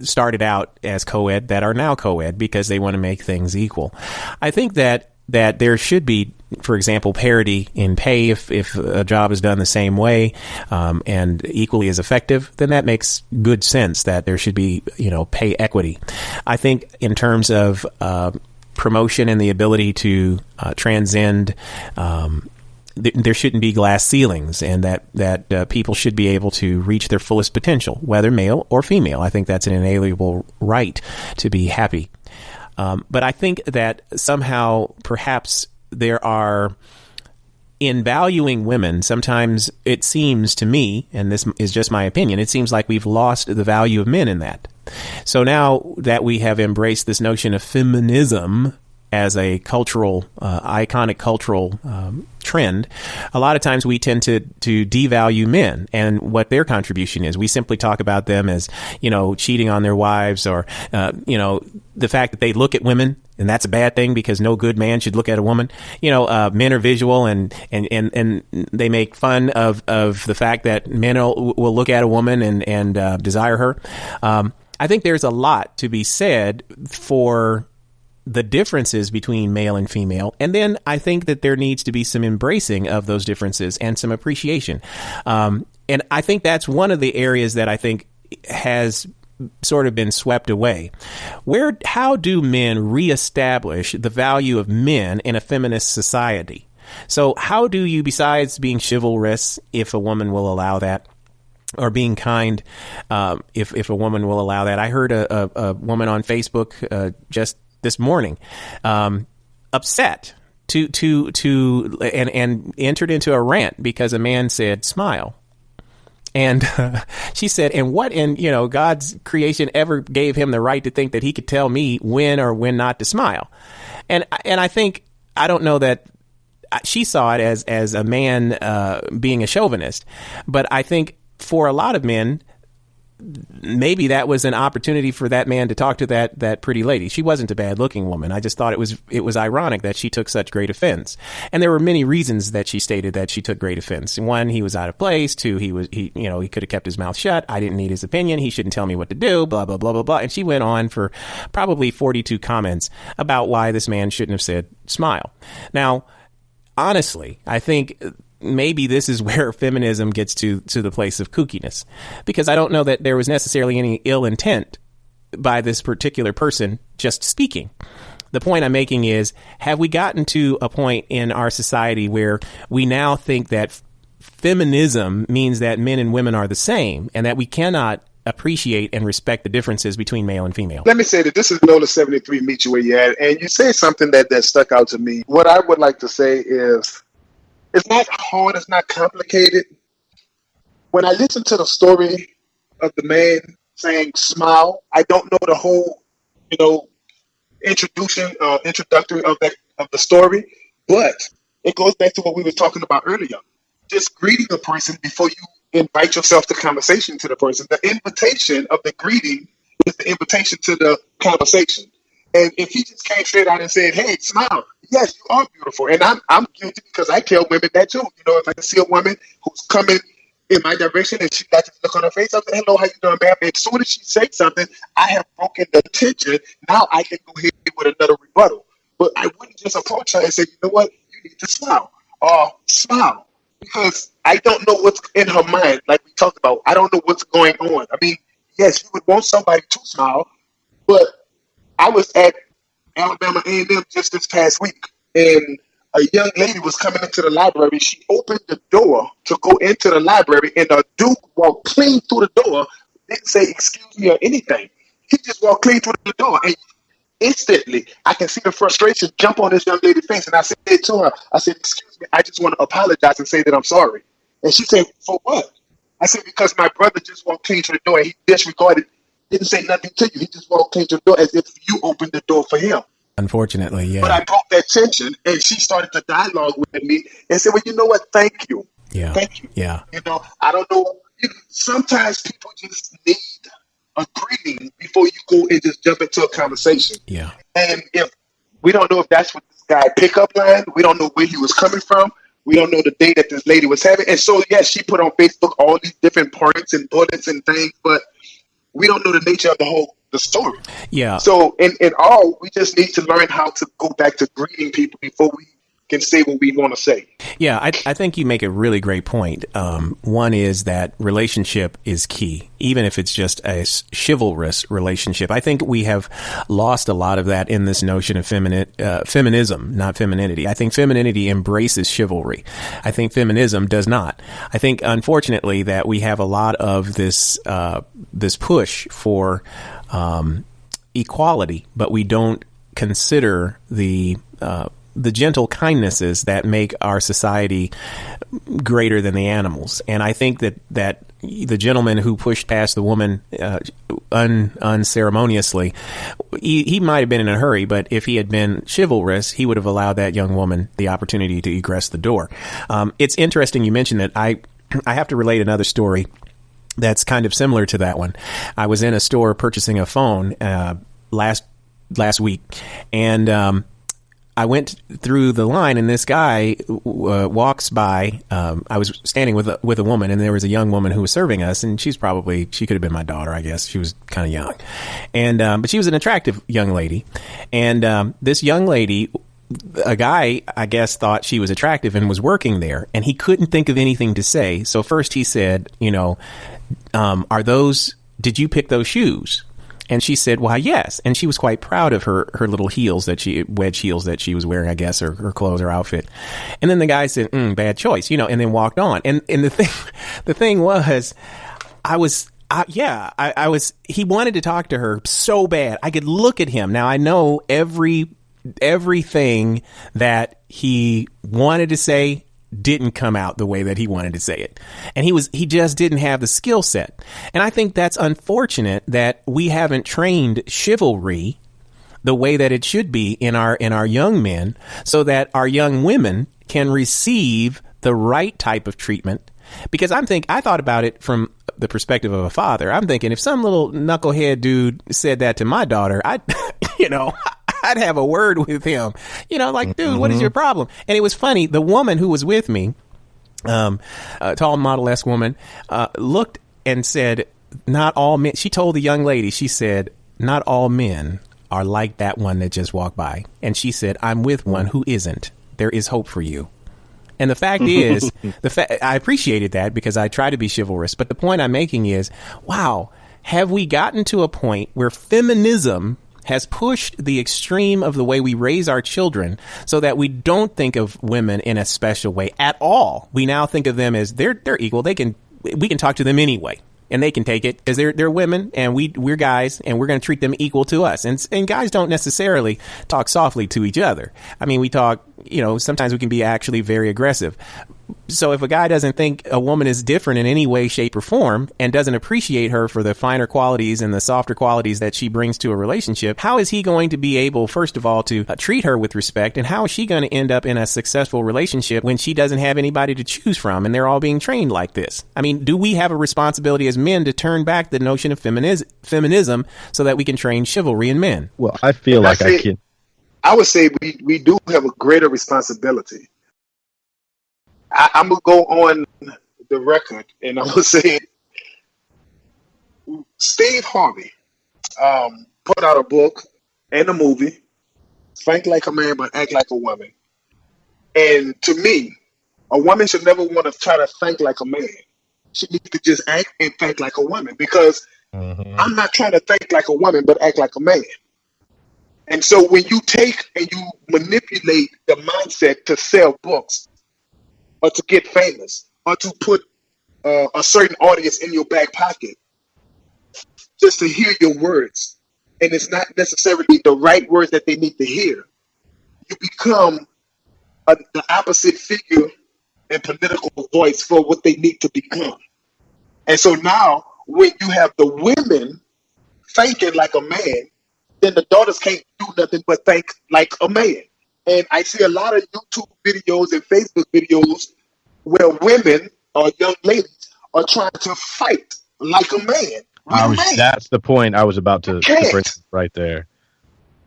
started out as co-ed that are now co-ed because they want to make things equal. I think that there should be, for example, parity in pay if a job is done the same way and equally as effective, then that makes good sense that there should be, pay equity. I think in terms of promotion and the ability to transcend, there shouldn't be glass ceilings, and that people should be able to reach their fullest potential, whether male or female. I think that's an inalienable right to be happy. But I think that somehow, perhaps there are, in valuing women, sometimes it seems to me, and this is just my opinion, it seems like we've lost the value of men in that. So now that we have embraced this notion of feminism as a cultural, iconic cultural trend, a lot of times we tend to devalue men and what their contribution is. We simply talk about them as, cheating on their wives, or, the fact that they look at women, and that's a bad thing because no good man should look at a woman. Men are visual, and they make fun of the fact that men will look at a woman and desire her. I think there's a lot to be said for the differences between male and female. And then I think that there needs to be some embracing of those differences and some appreciation. And I think that's one of the areas that I think has sort of been swept away. How do men reestablish the value of men in a feminist society? So how do you, besides being chivalrous, if a woman will allow that, or being kind, if a woman will allow that? I heard a woman on Facebook just this morning, upset and entered into a rant because a man said smile. And she said, and what in, God's creation ever gave him the right to think that he could tell me when or when not to smile? And I think, I don't know that she saw it as a man being a chauvinist, but I think for a lot of men, maybe that was an opportunity for that man to talk to that pretty lady. She wasn't a bad looking woman. I just thought it was ironic that she took such great offense. And there were many reasons that she stated that she took great offense. One, he was out of place. Two, he could have kept his mouth shut. I didn't need his opinion. He shouldn't tell me what to do, blah, blah, blah, blah, blah. And she went on for probably 42 comments about why this man shouldn't have said smile. Now, honestly, I think maybe this is where feminism gets to the place of kookiness, because I don't know that there was necessarily any ill intent by this particular person just speaking. The point I'm making is, have we gotten to a point in our society where we now think that feminism means that men and women are the same, and that we cannot appreciate and respect the differences between male and female? Let me say that this is Nola 73 Meet You Where You At, and you said something that stuck out to me. What I would like to say is, it's not hard, it's not complicated. When I listen to the story of the man saying smile, I don't know the whole, introductory of the story, but it goes back to what we were talking about earlier. Just greeting a person before you invite yourself to conversation to the person. The invitation of the greeting is the invitation to the conversation. And if he just came straight out and said, "Hey, smile," yes, you are beautiful. And I'm guilty because I tell women that too. If I can see a woman who's coming in my direction and she got this look on her face, I say, "Hello, how you doing, ma'am?" And as soon as she says something, I have broken the tension. Now I can go ahead with another rebuttal. But I wouldn't just approach her and say, "You know what? You need to smile." Smile. Because I don't know what's in her mind, like we talked about. I don't know what's going on. I mean, yes, you would want somebody to smile, but I was at Alabama A&M just this past week, and a young lady was coming into the library. She opened the door to go into the library, and a dude walked clean through the door, didn't say excuse me or anything. He just walked clean through the door, and instantly I can see the frustration jump on this young lady's face. And I said to her, I said, "Excuse me, I just want to apologize and say that I'm sorry." And she said, "For what?" I said, "Because my brother just walked clean to the door, and he disregarded, didn't say nothing to you. He just walked clean to the door as if you opened the door for him." Unfortunately, yeah. But I broke that tension, and she started to dialogue with me and said, "Well, you know what? Thank you." Yeah. Thank you. Yeah. I don't know. Sometimes people just need a greeting before you go and just jump into a conversation. Yeah. And if we don't know if that's what this guy pickup line, we don't know where he was coming from. We don't know the day that this lady was having. And so, yes, she put on Facebook all these different points and bullets and things, but we don't know the nature of the story. Yeah. So in all, we just need to learn how to go back to greeting people before we can say what we want to say. Yeah, I think you make a really great point. One is that relationship is key, even if it's just a chivalrous relationship. I think we have lost a lot of that in this notion of feminism, not femininity. I think femininity embraces chivalry. I think feminism does not. I think, unfortunately, that we have a lot of this push for equality, but we don't consider the gentle kindnesses that make our society greater than the animals. And I think that the gentleman who pushed past the woman unceremoniously, he might have been in a hurry, but if he had been chivalrous, he would have allowed that young woman the opportunity to egress the door. It's interesting you mentioned that. I have to relate another story that's kind of similar to that one. I was in a store purchasing a phone last week, and I went through the line, and this guy walks by. I was standing with a woman, and there was a young woman who was serving us, and she could have been my daughter, I guess. She was kind of young, and but she was an attractive young lady. And this young lady, a guy, I guess, thought she was attractive and was working there, and he couldn't think of anything to say. So first he said, did you pick those shoes? And she said, why, yes. And she was quite proud of her little heels wedge heels that she was wearing, I guess, or her clothes or outfit. And then the guy said, bad choice, and then walked on. And the thing was, he wanted to talk to her so bad. I could look at him. Now I know everything that he wanted to say didn't come out the way that he wanted to say it. And he just didn't have the skill set. And I think that's unfortunate that we haven't trained chivalry the way that it should be in our young men, so that our young women can receive the right type of treatment. Because I thought about it from the perspective of a father. I'm thinking, if some little knucklehead dude said that to my daughter, I'd have a word with him, dude, what is your problem? And it was funny. The woman who was with me, a tall model-esque woman, looked and said, not all men. She told the young lady, she said, not all men are like that one that just walked by. And she said, I'm with one who isn't. There is hope for you. And the fact is, I appreciated that because I try to be chivalrous. But the point I'm making is, wow, have we gotten to a point where feminism has pushed the extreme of the way we raise our children, so that we don't think of women in a special way at all? We now think of them as they're equal. We can talk to them anyway, and they can take it because they're women, and we're guys, and we're going to treat them equal to us. And guys don't necessarily talk softly to each other. I mean, we talk, sometimes we can be actually very aggressive. So if a guy doesn't think a woman is different in any way, shape, or form, and doesn't appreciate her for the finer qualities and the softer qualities that she brings to a relationship, how is he going to be able, first of all, to treat her with respect? And how is she going to end up in a successful relationship when she doesn't have anybody to choose from, and they're all being trained like this? I mean, do we have a responsibility as men to turn back the notion of feminism so that we can train chivalry in men? Well, I feel like I can. I would say we do have a greater responsibility. I'm going to go on the record, and I'm going to say Steve Harvey put out a book and a movie, Think Like a Man but Act Like a Woman. And to me, a woman should never want to try to think like a man. She needs to just act and think like a woman, because I'm not trying to think like a woman but act like a man. And so when you take and you manipulate the mindset to sell books, or to get famous, or to put a certain audience in your back pocket, just to hear your words, and it's not necessarily the right words that they need to hear, you become the opposite figure and political voice for what they need to become. And so now, when you have the women thinking like a man, then the daughters can't do nothing but think like a man. And I see a lot of YouTube videos and Facebook videos where women or young ladies are trying to fight like a man. That's the point I was about to bring right there.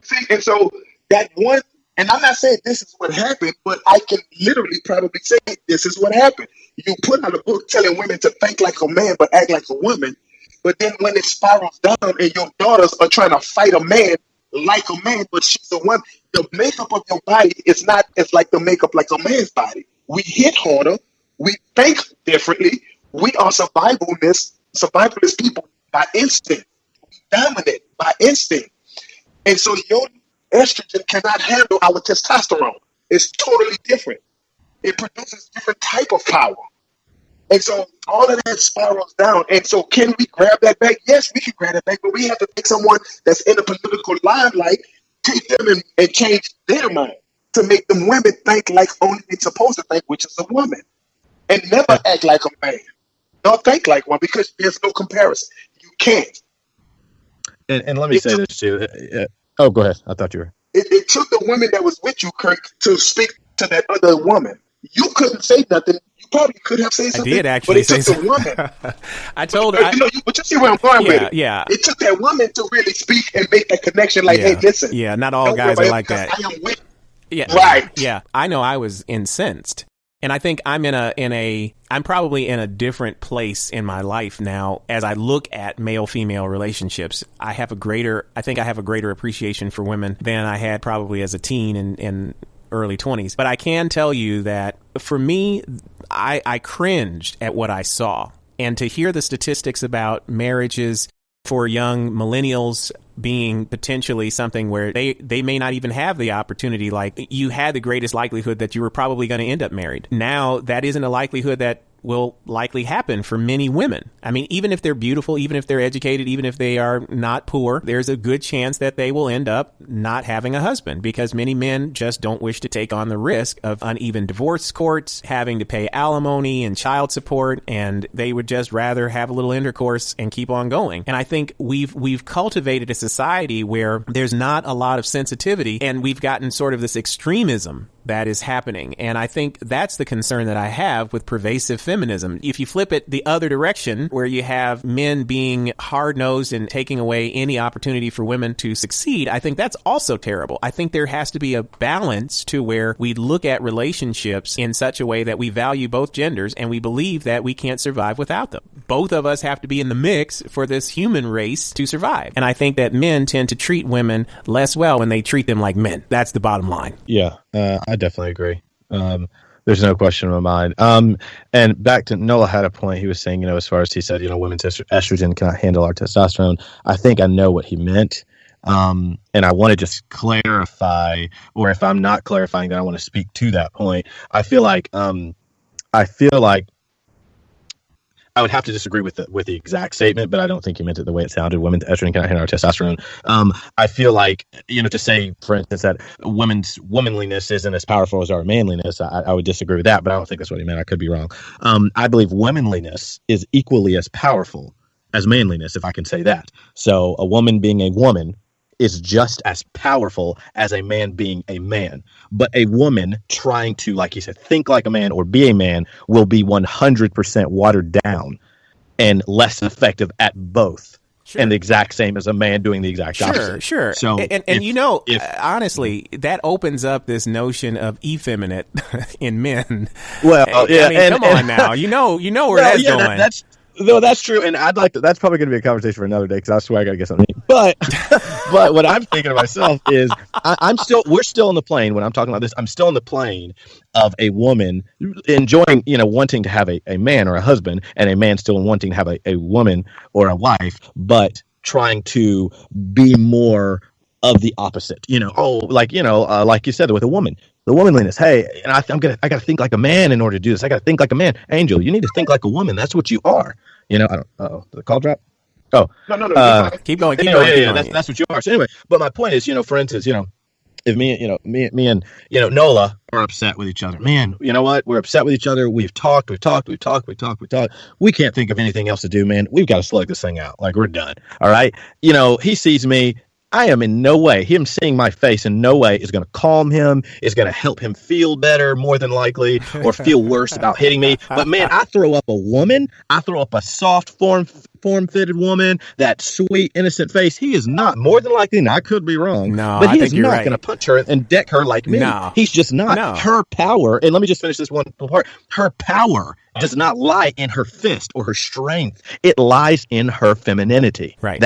See, and so that one And I'm not saying this is what happened, but I can literally probably say this is what happened. You put out a book telling women to think like a man but act like a woman, but then when it spirals down and your daughters are trying to fight a man like a man, but she's a woman, the makeup of your body is not as like the makeup like a man's body. We hit harder, we think differently, we are survivalist people by instinct. We dominate by instinct. And so your estrogen cannot handle our testosterone. It's totally different. It produces different type of power. And so all of that spirals down. And so can we grab that back? Yes, we can grab it back, but we have to take someone that's in a political limelight, take them and change their mind to make them women think like only they're supposed to think, which is a woman. And never act like a man. Don't think like one because there's no comparison. You can't. And let me say this too. Oh, go ahead. I thought you were. It took the woman that was with you, Kirk, to speak to that other woman. You couldn't say nothing. You probably could have said something. I did actually but it say took the woman. I told her. But you see where I'm going with it. Yeah. It took that woman to really speak and make that connection. Like, hey, listen. Yeah, not all guys are like that. I am with. Yeah. Right. Yeah. I know I was incensed. And I think I'm I'm probably in a different place in my life now as I look at male-female relationships. I think I have a greater appreciation for women than I had probably as a teen and early 20s. But I can tell you that for me, I cringed at what I saw. And to hear the statistics about marriages for young millennials being potentially something where they may not even have the opportunity, like you had the greatest likelihood that you were probably going to end up married. Now, that isn't a likelihood that will likely happen for many women. I mean, even if they're beautiful, even if they're educated, even if they are not poor, there's a good chance that they will end up not having a husband because many men just don't wish to take on the risk of uneven divorce courts, having to pay alimony and child support, and they would just rather have a little intercourse and keep on going. And I think we've cultivated a society where there's not a lot of sensitivity, and we've gotten sort of this extremism that is happening. And I think that's the concern that I have with pervasive feminism. If you flip it the other direction, where you have men being hard-nosed and taking away any opportunity for women to succeed, I think that's also terrible. I think there has to be a balance to where we look at relationships in such a way that we value both genders and we believe that we can't survive without them. Both of us have to be in the mix for this human race to survive. And I think that men tend to treat women less well when they treat them like men. That's the bottom line. Yeah. I definitely agree. There's no question in my mind. And back to Nola had a point. He was saying, as far as he said, women's estrogen cannot handle our testosterone. I think I know what he meant. And I want to just clarify, or if I'm not clarifying, then I want to speak to that point. I feel like I would have to disagree with the exact statement, but I don't think he meant it the way it sounded. Women's estrogen cannot handle our testosterone. I feel like, to say, for instance, that women's womanliness isn't as powerful as our manliness, I would disagree with that, but I don't think that's what he meant. I could be wrong. I believe womanliness is equally as powerful as manliness, if I can say that. So a woman being a woman is just as powerful as a man being a man. But a woman trying to, like you said, think like a man or be a man will be 100% watered down and less effective at both. Sure. And the exact same as a man doing the exact opposite. Sure. So, honestly, that opens up this notion of effeminate in men. Well, yeah. Come on now. You know where that's going. That's true, and I'd like to. That's probably going to be a conversation for another day because I swear I got to get something. But what I'm thinking to myself is, we're still in the plane when I'm talking about this. I'm still in the plane of a woman enjoying, wanting to have a man or a husband, and a man still wanting to have a woman or a wife, but trying to be more of the opposite. Like you said with a woman. The womanliness. Hey, and I got to think like a man in order to do this. I got to think like a man. Angel, you need to think like a woman. That's what you are. I don't. Did the call drop? Oh, no. Keep going. Yeah. That's what you are. So anyway, but my point is, for instance, if me and Nola are upset with each other, man, you know what? We're upset with each other. We've talked. We can't think of anything else to do, man. We've got to slug this thing out. Like, we're done. All right. He sees me. I am in no way, him seeing my face in no way is going to calm him, is going to help him feel better, more than likely, or feel worse about hitting me. But man, I throw up a woman, I throw up a soft form-fitted woman, that sweet, innocent face. He is not, more than likely, and I could be wrong, but he is not going to punch her and deck her like me. No. He's just not. No. Her power, and let me just finish this one part, her power does not lie in her fist or her strength. It lies in her femininity. Right.